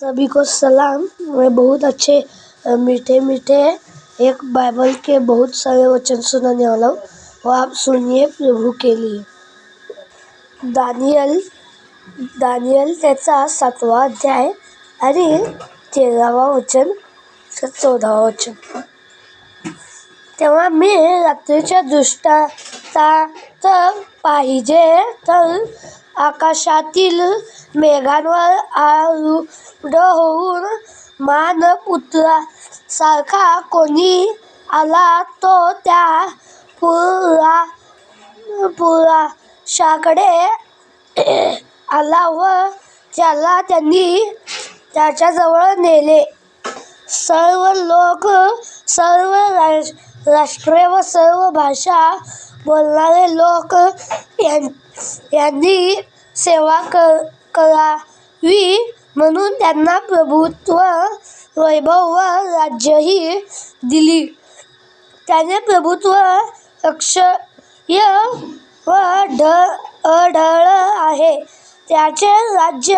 सभी को सलाम। मैं बहुत अच्छे मीठे मीठे एक बाइबल के बहुत सारे वचन सुनाने वाला हूँ और आप सुनिए प्रभु के लिए। दानियल त्याचा 7वा अध्याय आणि 13वा वचन 14वा वचन। तेव्हा मी रात्रीच्या दृष्टांतात पाहिले तर आकाशातील मेघांवर आरूढ होऊन मानवपुत्रासारखा कोणी आला, तो त्या पुरुषाकडे आला व त्याला त्यांनी त्याच्याजवळ नेले. सर्व लोक, सर्व राष्ट्रे व सर्व भाषा बोलणारे लोक यांनी सेवा करावी म्हणून त्यांना प्रभुत्व, वैभव व राज्यही दिली. त्याने प्रभुत्व अक्षय व अढळ आहे. त्याचे राज्य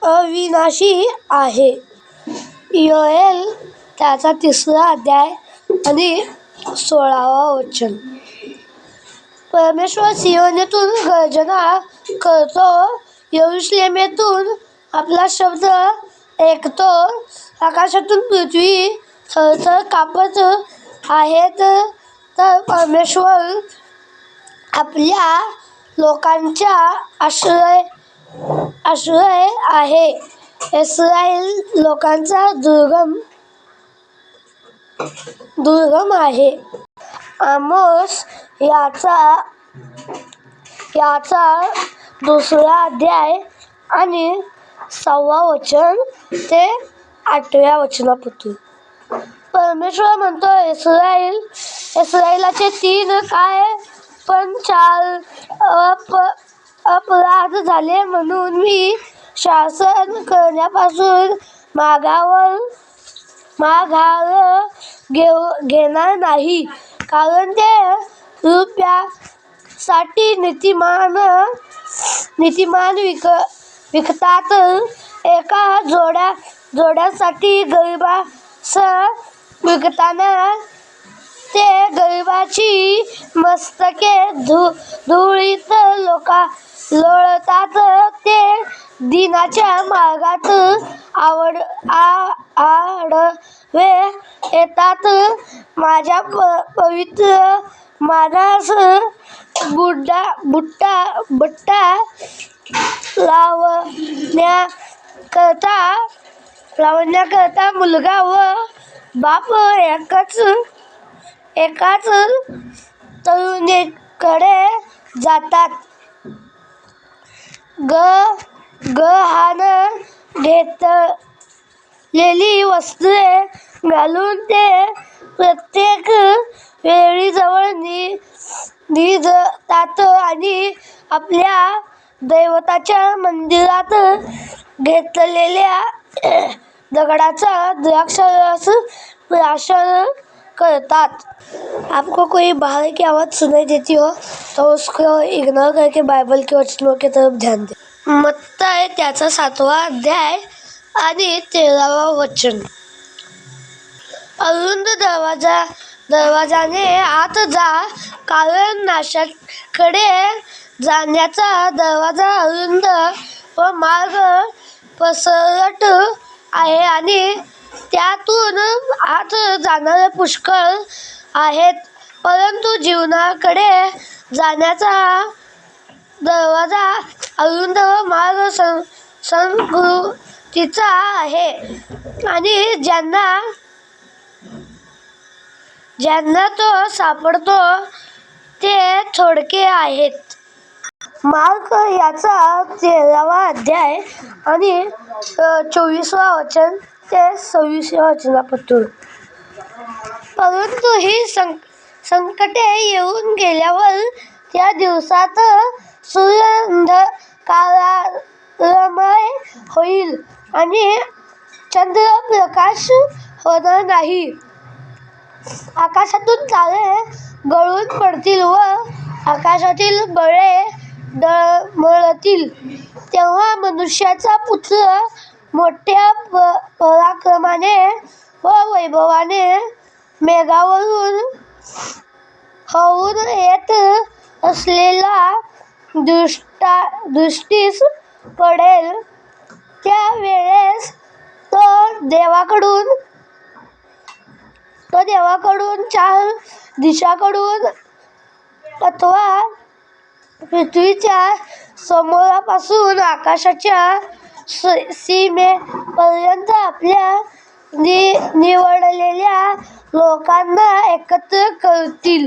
अविनाशी आहे. योएल त्याचा 3रा अध्याय आणि 16वा वचन। परमेश्वर सियोनेतून गर्जना करतो, यरुशलेमेतून आपला शब्द ऐकतो. आकाशातून पृथ्वी थरथर कापत आहे तर परमेश्वर आपल्या लोकांचा आश्रय आहे. इस्रायल लोकांचा दुर्गम आहे. आमोस याचा 2रा अध्याय आणि 6वा वचन ते 8व्या वचनापासून। परमेश्वर म्हणतो, इस्रायलाचे 3 काय पण 4 अपराध झाले म्हणून मी शासन करण्यापासून माघार घेणार नाही. कारण ते रुपयासाठी नीतिमान विकतात, एका जोड्यासाठी गरीबास विकताना ते गरीबाची मस्तके धुळीत लोळतात. ते दीनाच्या मार्गात आडवे येतात. माझ्या पवित्र मानास बट्टा लावण्याकरता मुलगा व बाप एकाच तरुणीकडे जातात. गहाण घेतलेली वस्त्रे घालून ते प्रत्येक वेळी जवळ निजतात आणि आपल्या दैवताच्या मंदिरात घेतलेल्या दगडाचा द्राक्षारस प्राशन करतात. आपको कोई बाहर की आवाज़ सुनाई देती हो तो उसको इग्नोर करके बाइबल के वचनों की तरफ ध्यान दे। मत्ती त्याचा 7वा अध्याय आणि 13वा वचन। अरुंद दरवाजाने आत जा, कारण नाशाकडे जाण्याचा दरवाजा अरुंद व मार्ग पसरट आहे आणि त्यातून आत जाणारे पुष्कळ आहेत. परंतु जीवनाकडे जाण्याचा दरवाजा अरुंद व मार्ग संस्कृतीचा आहे आणि ज्यांना तो सापडतो ते थोडके आहेत. मार्क याचा 13वा अध्याय आणि 24वा वचन ते 26व्या वचनापासून। परंतु ही संकटे येऊन गेल्यावर त्या दिवसात सूर्य अंधकारमय होईल आणि चंद्र प्रकाश होणार नाही. आकाशातून तारे गळून पडतील व आकाशातील बळे डळमळतील. तेव्हा मनुष्याचा पुत्र मोठ्या पराक्रमाने व वैभवाने मेघावरून होऊन येत असलेला दृष्टीस पडेल. त्या वेळेस तो देवाकडून चार दिशांकडून अथवा पृथ्वीच्या समोरापासून आकाशाच्या सीमेपर्यंत आपल्या निवडलेल्या लोकांना एकत्र करतील.